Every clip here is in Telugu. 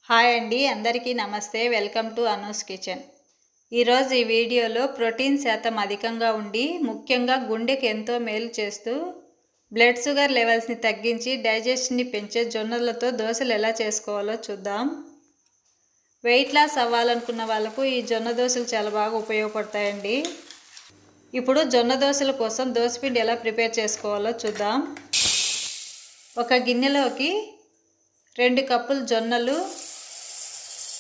హాయ్ అండి, అందరికీ నమస్తే. Welcome to Anu's kitchen. ఈరోజు ఈ వీడియోలో ప్రోటీన్ శాతం అధికంగా ఉండి ముఖ్యంగా గుండెకి ఎంతో మేలు చేస్తూ బ్లడ్ షుగర్ లెవెల్స్ని తగ్గించి డైజెషన్ని పెంచే జొన్నలతో దోశలు ఎలా చేసుకోవాలో చూద్దాం. వెయిట్ లాస్ అవ్వాలనుకున్న వాళ్ళకు ఈ జొన్న దోశలు చాలా బాగా ఉపయోగపడతాయండి. ఇప్పుడు జొన్న దోశల కోసం దోశపిండి ఎలా ప్రిపేర్ చేసుకోవాలో చూద్దాం. ఒక గిన్నెలోకి 2 కప్పులు జొన్నలు,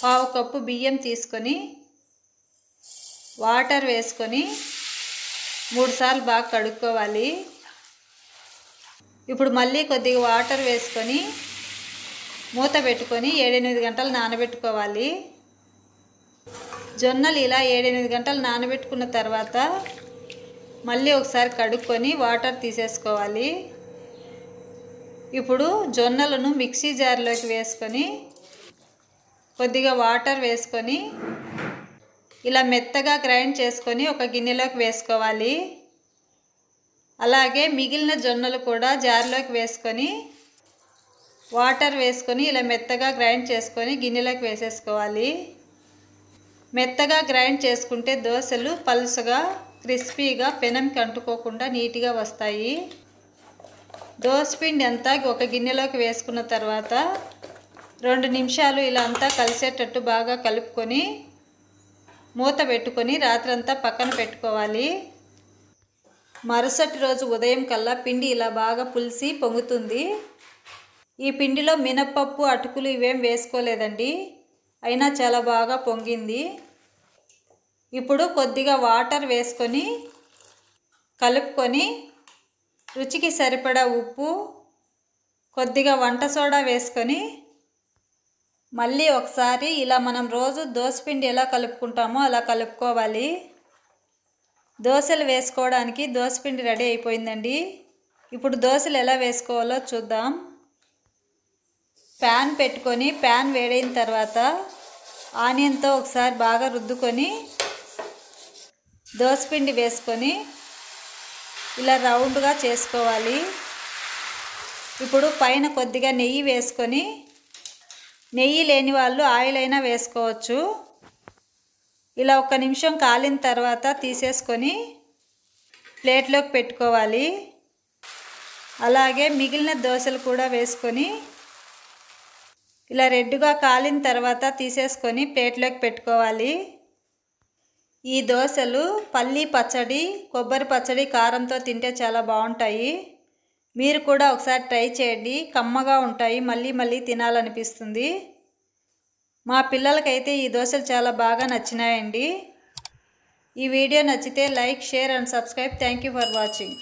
1/2 కప్పు బియ్యం తీసుకొని వాటర్ వేసుకొని 3 సార్లు బాగా కడుక్కోవాలి. ఇప్పుడు మళ్ళీ కొద్దిగా వాటర్ వేసుకొని మూత పెట్టుకొని 7-8 గంటలు నానబెట్టుకోవాలి. జొన్నలు ఇలా 7-8 గంటలు నానబెట్టుకున్న తర్వాత మళ్ళీ ఒకసారి కడుక్కొని వాటర్ తీసేసుకోవాలి. ఇప్పుడు జొన్నలను మిక్సీ జార్లోకి వేసుకొని కొద్దిగా వాటర్ వేసుకొని ఇలా మెత్తగా గ్రైండ్ చేసుకొని ఒక గిన్నెలోకి వేసుకోవాలి. అలాగే మిగిలిన జొన్నలు కూడా జార్లోకి వేసుకొని వాటర్ వేసుకొని ఇలా మెత్తగా గ్రైండ్ చేసుకొని గిన్నెలోకి వేసేసుకోవాలి. మెత్తగా గ్రైండ్ చేసుకుంటే దోశలు పలుచగా క్రిస్పీగా పెనంకి అంటుకోకుండా నీట్గా వస్తాయి. దోశపిండి అంతా ఒక గిన్నెలోకి వేసుకున్న తర్వాత 2 నిమిషాలు ఇలా అంతా కలిసేటట్టు బాగా కలుపుకొని మూత పెట్టుకొని రాత్రంతా పక్కన పెట్టుకోవాలి. మరుసటి రోజు ఉదయం కల్లా పిండి ఇలా బాగా పులిసి పొంగుతుంది. ఈ పిండిలో మినప్పప్పు, అటుకులు ఇవేం వేసుకోలేదండి, అయినా చాలా బాగా పొంగింది. ఇప్పుడు కొద్దిగా వాటర్ వేసుకొని కలుపుకొని రుచికి సరిపడా ఉప్పు, కొద్దిగా వంట సోడా వేసుకొని మళ్ళీ ఒకసారి ఇలా మనం రోజు దోశపిండి ఎలా కలుపుకుంటామో అలా కలుపుకోవాలి. దోశలు వేసుకోవడానికి దోశపిండి రెడీ అయిపోయిందండి. ఇప్పుడు దోశలు ఎలా వేసుకోవాలో చూద్దాం. ప్యాన్ పెట్టుకొని ప్యాన్ వేడైన తర్వాత ఆనియన్తో ఒకసారి బాగా రుద్దుకొని దోశపిండి వేసుకొని ఇలా రౌండ్గా చేసుకోవాలి. ఇప్పుడు పైన కొద్దిగా నెయ్యి వేసుకొని, నెయ్యి లేని వాళ్ళు ఆయిల్ అయినా వేసుకోవచ్చు. ఇలా 1 నిమిషం కాలిన తర్వాత తీసేసుకొని ప్లేట్లోకి పెట్టుకోవాలి. అలాగే మిగిలిన దోశలు కూడా వేసుకొని ఇలా రెడ్గా కాలిన తర్వాత తీసేసుకొని ప్లేట్లోకి పెట్టుకోవాలి. ఈ దోశలు పల్లీ పచ్చడి, కొబ్బరి పచ్చడి, కారంతో తింటే చాలా బాగుంటాయి. మీరు కూడా ఒకసారి ట్రై చేయండి, కమ్మగా ఉంటాయి, మళ్ళీ మళ్ళీ తినాలనిపిస్తుంది. మా పిల్లలకైతే ఈ దోశలు చాలా బాగా నచ్చినాయండి. ఈ వీడియో నచ్చితే like, share and subscribe. Thank you for watching.